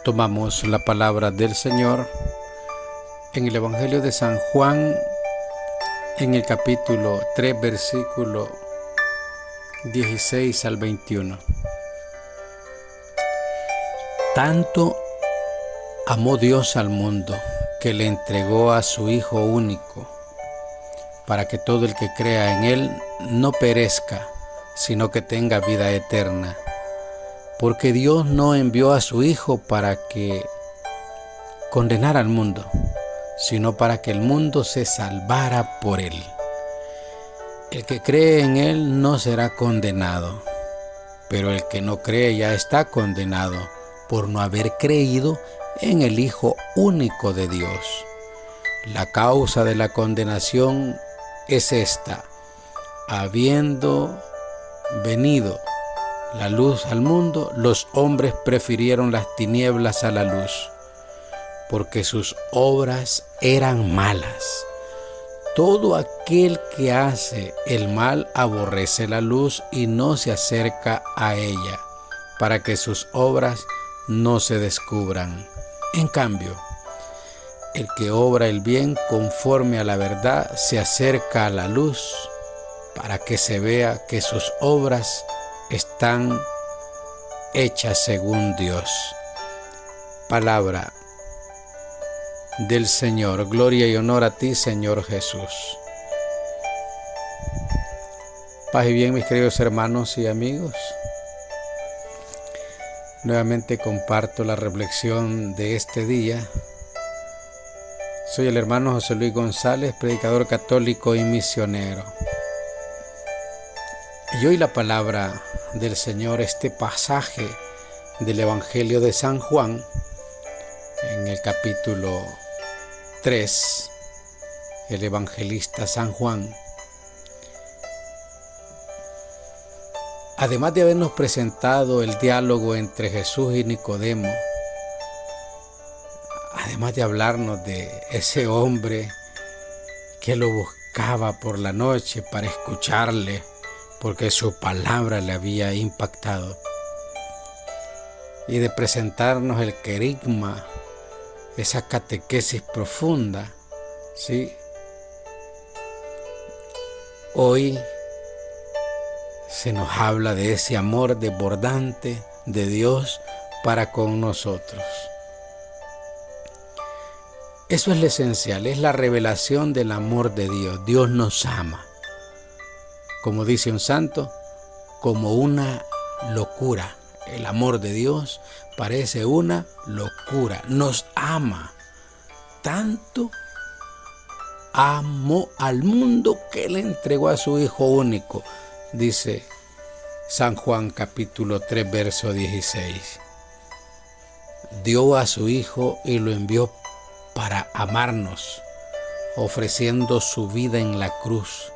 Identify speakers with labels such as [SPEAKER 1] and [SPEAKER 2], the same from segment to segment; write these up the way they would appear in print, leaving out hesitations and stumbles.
[SPEAKER 1] Tomamos la palabra del Señor en el Evangelio de San Juan, en el capítulo 3, versículo 16 al 21. Tanto amó Dios al mundo que le entregó a su Hijo único, para que todo el que crea en Él no perezca, sino que tenga vida eterna. Porque Dios no envió a su Hijo para que condenara al mundo, sino para que el mundo se salvara por Él. El que cree en Él no será condenado, pero el que no cree ya está condenado por no haber creído en el Hijo único de Dios. La causa de la condenación es esta: habiendo venido la luz al mundo, los hombres prefirieron las tinieblas a la luz, porque sus obras eran malas. Todo aquel que hace el mal aborrece la luz y no se acerca a ella, para que sus obras no se descubran. En cambio, el que obra el bien conforme a la verdad se acerca a la luz, para que se vea que sus obras están hechas según Dios. Palabra del Señor. Gloria y honor a ti, Señor Jesús. Paz y bien, mis queridos hermanos y amigos. Nuevamente comparto la reflexión de este día. Soy el hermano José Luis González, predicador católico y misionero. Y hoy la palabra del Señor, este pasaje del Evangelio de San Juan, en el capítulo 3, el evangelista San Juan, además de habernos presentado el diálogo entre Jesús y Nicodemo, además de hablarnos de ese hombre que lo buscaba por la noche para escucharle, porque su palabra le había impactado, y de presentarnos el querigma, esa catequesis profunda, ¿sí? Hoy se nos habla de ese amor desbordante de Dios para con nosotros. Eso es lo esencial, es la revelación del amor de Dios. Dios nos ama, como dice un santo, como una locura. El amor de Dios parece una locura. Nos ama. Tanto amó al mundo que le entregó a su Hijo único, dice San Juan capítulo 3, verso 16. Dio a su Hijo y lo envió para amarnos, ofreciendo su vida en la cruz.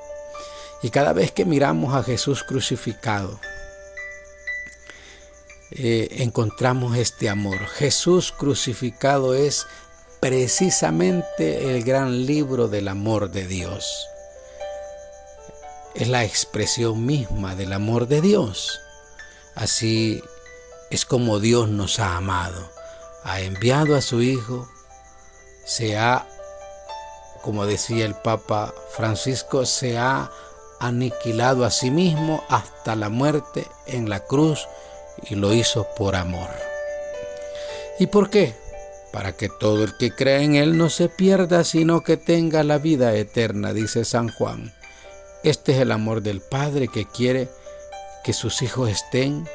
[SPEAKER 1] Y cada vez que miramos a Jesús crucificado, encontramos este amor. Jesús crucificado es precisamente el gran libro del amor de Dios. Es la expresión misma del amor de Dios. Así es como Dios nos ha amado. Ha enviado a su Hijo, como decía el Papa Francisco, se ha aniquilado a sí mismo hasta la muerte en la cruz, y lo hizo por amor. ¿Y por qué? Para que todo el que cree en Él no se pierda, sino que tenga la vida eterna, dice San Juan. Este es el amor del Padre, que quiere que sus hijos estén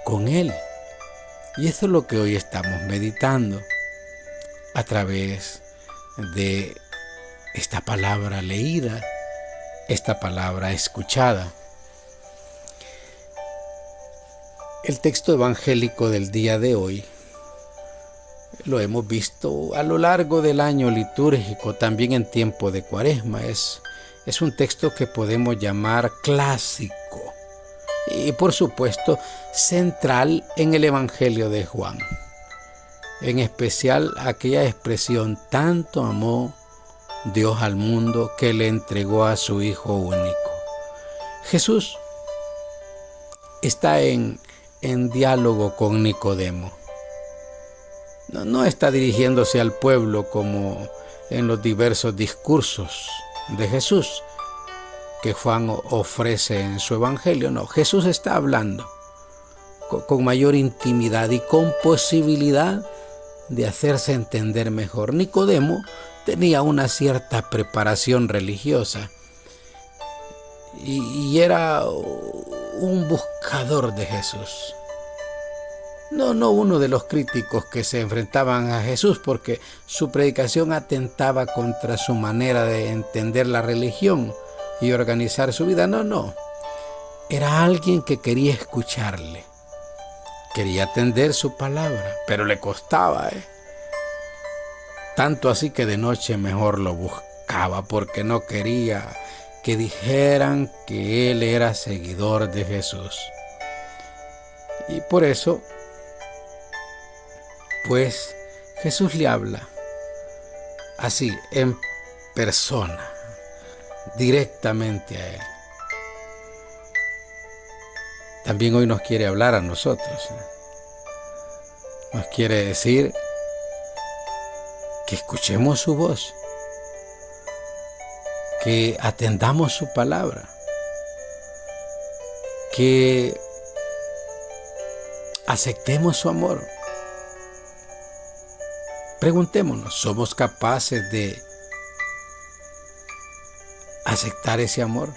[SPEAKER 1] con Él. Y eso es lo que hoy estamos meditando a través de esta palabra leída, esta palabra escuchada. El texto evangélico del día de hoy lo hemos visto a lo largo del año litúrgico, también en tiempo de Cuaresma. Es un texto que podemos llamar clásico y, por supuesto, central en el Evangelio de Juan. En especial aquella expresión: tanto amó Dios al mundo que le entregó a su Hijo único. Jesús está en diálogo con Nicodemo. No está dirigiéndose al pueblo como en los diversos discursos de Jesús que Juan ofrece en su evangelio. No, Jesús está hablando con mayor intimidad y con posibilidad de hacerse entender mejor. Nicodemo tenía una cierta preparación religiosa y era un buscador de Jesús. No uno de los críticos que se enfrentaban a Jesús porque su predicación atentaba contra su manera de entender la religión y organizar su vida. No. Era alguien que quería escucharle. Quería atender su palabra, pero le costaba, Tanto así que de noche mejor lo buscaba porque no quería que dijeran que él era seguidor de Jesús. Y por eso, pues, Jesús le habla así, en persona, directamente a él. También hoy nos quiere hablar a nosotros. Nos quiere decir que escuchemos su voz, que atendamos su palabra, que aceptemos su amor. Preguntémonos, ¿somos capaces de aceptar ese amor?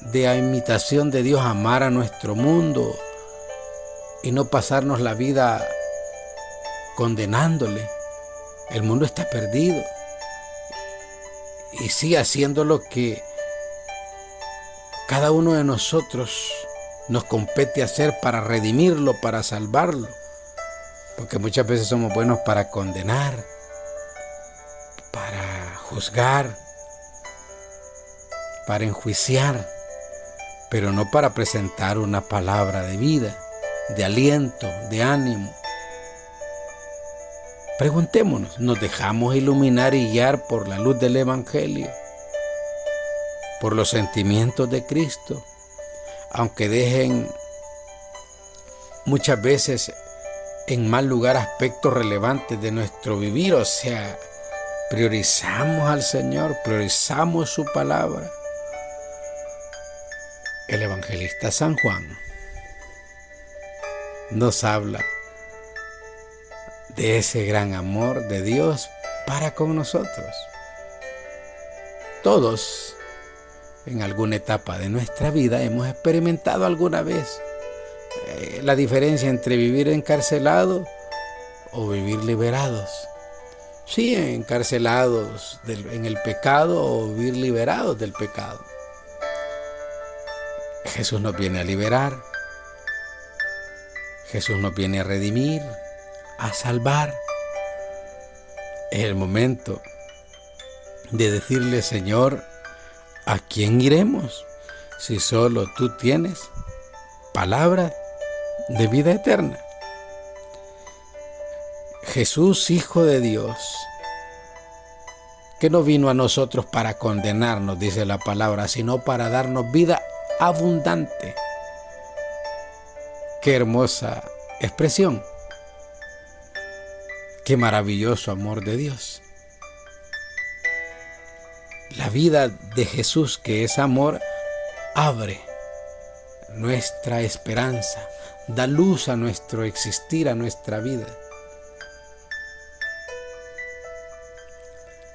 [SPEAKER 1] De a imitación de Dios amar a nuestro mundo y no pasarnos la vida condenándole. El mundo está perdido. Y sí, haciendo lo que cada uno de nosotros nos compete hacer para redimirlo, para salvarlo. Porque muchas veces somos buenos para condenar, para juzgar, para enjuiciar, pero no para presentar una palabra de vida, de aliento, de ánimo. Preguntémonos, ¿nos dejamos iluminar y guiar por la luz del Evangelio? ¿Por los sentimientos de Cristo? Aunque dejen muchas veces en mal lugar aspectos relevantes de nuestro vivir, o sea, priorizamos al Señor, priorizamos su palabra. El evangelista San Juan nos habla de ese gran amor de Dios para con nosotros. Todos, en alguna etapa de nuestra vida, hemos experimentado alguna vez la diferencia entre vivir encarcelado o vivir liberados. Sí, encarcelados en el pecado o vivir liberados del pecado. Jesús nos viene a liberar. Jesús nos viene a redimir, a salvar. Es el momento de decirle, Señor, ¿a quién iremos si solo tú tienes palabra de vida eterna? Jesús, Hijo de Dios, que no vino a nosotros para condenarnos, dice la palabra, sino para darnos vida abundante. Qué hermosa expresión. Qué maravilloso amor de Dios. La vida de Jesús, que es amor, abre nuestra esperanza, da luz a nuestro existir, a nuestra vida.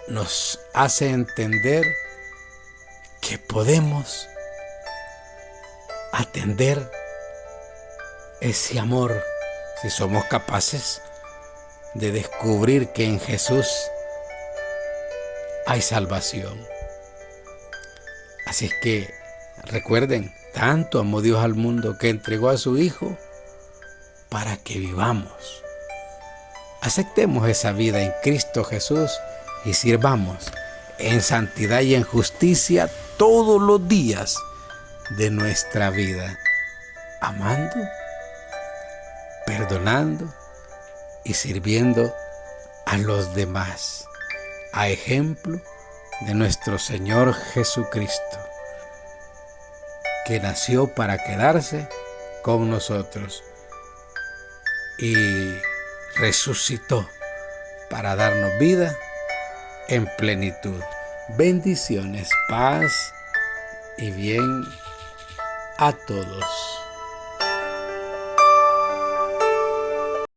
[SPEAKER 1] Nos hace entender que podemos atender ese amor si somos capaces de descubrir que en Jesús hay salvación. Así es que recuerden, tanto amó Dios al mundo que entregó a su Hijo para que vivamos. Aceptemos esa vida en Cristo Jesús y sirvamos en santidad y en justicia todos los días de nuestra vida, amando, perdonando y sirviendo a los demás, a ejemplo de nuestro Señor Jesucristo, que nació para quedarse con nosotros y resucitó para darnos vida en plenitud. Bendiciones, paz y bien a todos.